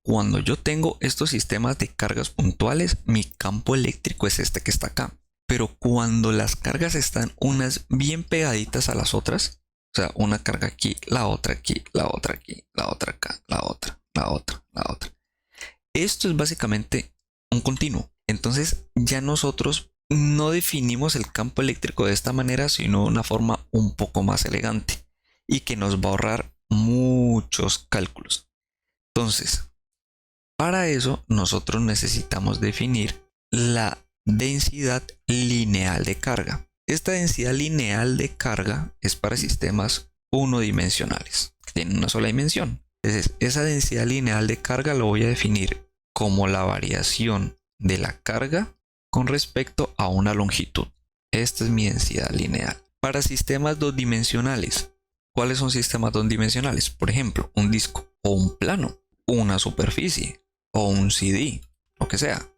cuando yo tengo estos sistemas de cargas puntuales, mi campo eléctrico es este que está acá. Pero cuando las cargas están unas bien pegaditas a las otras, o sea, una carga aquí, la otra aquí, la otra aquí, la otra acá, la otra, la otra, la otra. Esto es básicamente un continuo. Entonces ya nosotros no definimos el campo eléctrico de esta manera, sino de una forma un poco más elegante y que nos va a ahorrar muchos cálculos. Entonces, para eso nosotros necesitamos definir la densidad lineal de carga. Esta densidad lineal de carga es para sistemas unidimensionales, que tienen una sola dimensión. Entonces, esa densidad lineal de carga lo voy a definir como la variación de la carga con respecto a una longitud. Esta es mi densidad lineal. Para sistemas dos dimensionales, ¿cuáles son sistemas dos dimensionales? Por ejemplo, un disco o un plano, una superficie o un CD, lo que sea.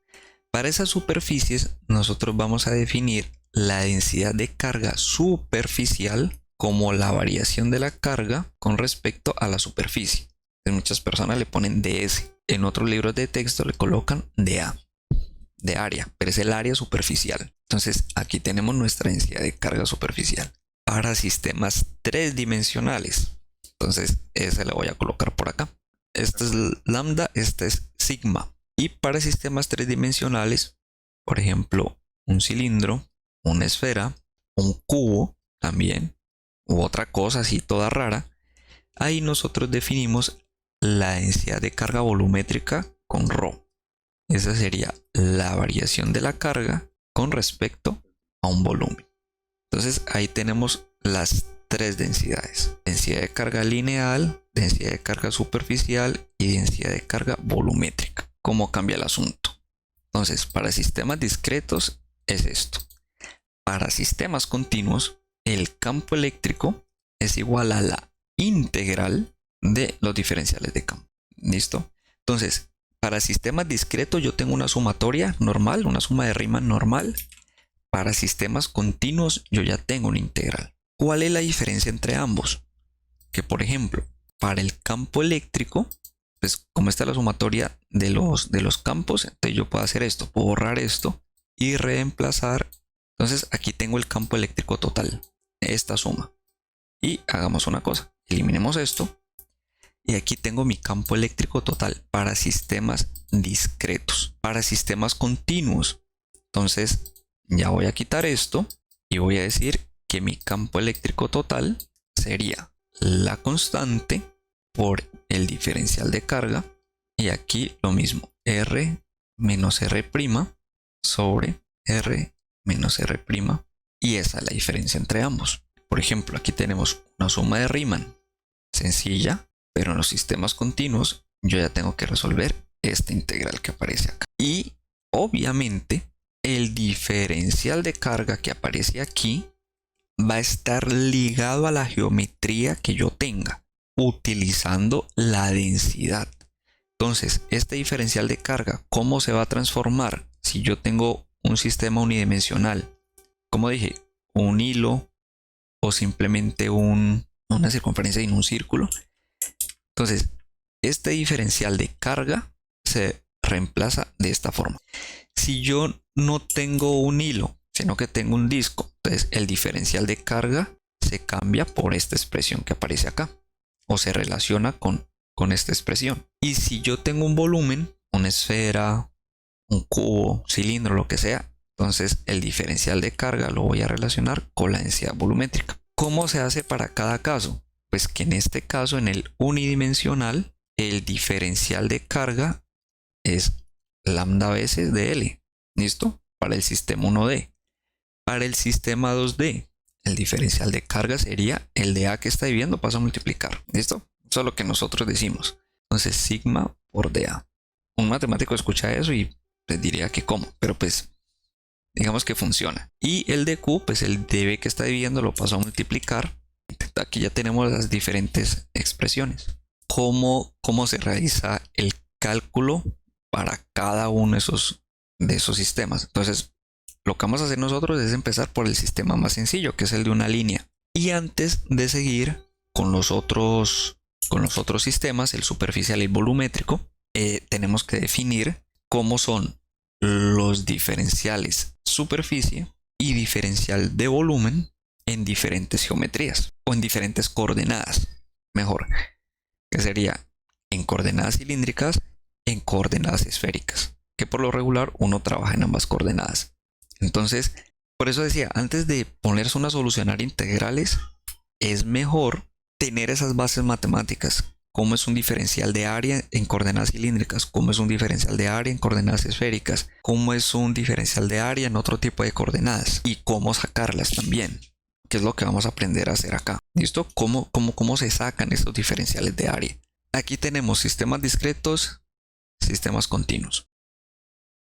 Para esas superficies nosotros vamos a definir la densidad de carga superficial como la variación de la carga con respecto a la superficie. Muchas personas le ponen ds. En otros libros de texto le colocan dA, de área, pero es el área superficial. Entonces aquí tenemos nuestra densidad de carga superficial. Para sistemas tres dimensionales, entonces ese le voy a colocar por acá. Este es lambda, este es sigma. Y para sistemas tres dimensionales, por ejemplo, un cilindro, una esfera, un cubo también, u otra cosa así toda rara, ahí nosotros definimos la densidad de carga volumétrica con ρ. Esa sería la variación de la carga con respecto a un volumen. Entonces ahí tenemos las tres densidades: densidad de carga lineal, densidad de carga superficial y densidad de carga volumétrica. ¿Cómo cambia el asunto? Entonces, para sistemas discretos es esto. Para sistemas continuos, el campo eléctrico es igual a la integral de los diferenciales de campo. ¿Listo? Entonces, para sistemas discretos yo tengo una sumatoria normal, una suma de Riemann normal. Para sistemas continuos yo ya tengo una integral. ¿Cuál es la diferencia entre ambos? Que por ejemplo, para el campo eléctrico, pues como está la sumatoria de los campos, entonces yo puedo hacer esto, puedo borrar esto y reemplazar. Entonces aquí tengo el campo eléctrico total, esta suma. Y hagamos una cosa, eliminemos esto. Y aquí tengo mi campo eléctrico total para sistemas discretos. Para sistemas continuos, entonces ya voy a quitar esto y voy a decir que mi campo eléctrico total sería la constante por el diferencial de carga. Y aquí lo mismo, R menos R' sobre R menos R'. Y esa es la diferencia entre ambos. Por ejemplo, aquí tenemos una suma de Riemann sencilla, pero en los sistemas continuos yo ya tengo que resolver esta integral que aparece acá. Y obviamente el diferencial de carga que aparece aquí va a estar ligado a la geometría que yo tenga, utilizando la densidad. Entonces, este diferencial de carga, ¿cómo se va a transformar si yo tengo un sistema unidimensional? Como dije, un hilo o simplemente una circunferencia en un círculo. Entonces, este diferencial de carga se reemplaza de esta forma. Si yo no tengo un hilo, sino que tengo un disco, entonces el diferencial de carga se cambia por esta expresión que aparece acá, o se relaciona con esta expresión. Y si yo tengo un volumen, una esfera, un cubo, cilindro, lo que sea, entonces el diferencial de carga lo voy a relacionar con la densidad volumétrica. ¿Cómo se hace para cada caso? Pues que en este caso, en el unidimensional, el diferencial de carga es lambda veces de L. ¿Listo? Para el sistema 1D. Para el sistema 2D, el diferencial de carga sería el de A que está dividiendo, paso a multiplicar. ¿Listo? Eso es lo que nosotros decimos. Entonces, sigma por dA. Un matemático escucha eso y les diría que cómo, pero pues digamos que funciona. Y el de Q, pues el de B que está dividiendo lo paso a multiplicar. Aquí ya tenemos las diferentes expresiones. ¿Cómo se realiza el cálculo para cada uno de esos sistemas? Entonces, lo que vamos a hacer nosotros es empezar por el sistema más sencillo, que es el de una línea. Y antes de seguir con los otros sistemas, el superficial y el volumétrico, tenemos que definir cómo son los diferenciales superficie y diferencial de volumen en diferentes geometrías o en diferentes coordenadas. Mejor, que sería en coordenadas cilíndricas, en coordenadas esféricas, que por lo regular uno trabaja en ambas coordenadas. Entonces, por eso decía, antes de ponerse una solucionar integrales, es mejor tener esas bases matemáticas. Cómo es un diferencial de área en coordenadas cilíndricas, cómo es un diferencial de área en coordenadas esféricas, cómo es un diferencial de área en otro tipo de coordenadas y cómo sacarlas también, que es lo que vamos a aprender a hacer acá. ¿Listo? ¿Cómo se sacan estos diferenciales de área? Aquí tenemos sistemas discretos, sistemas continuos.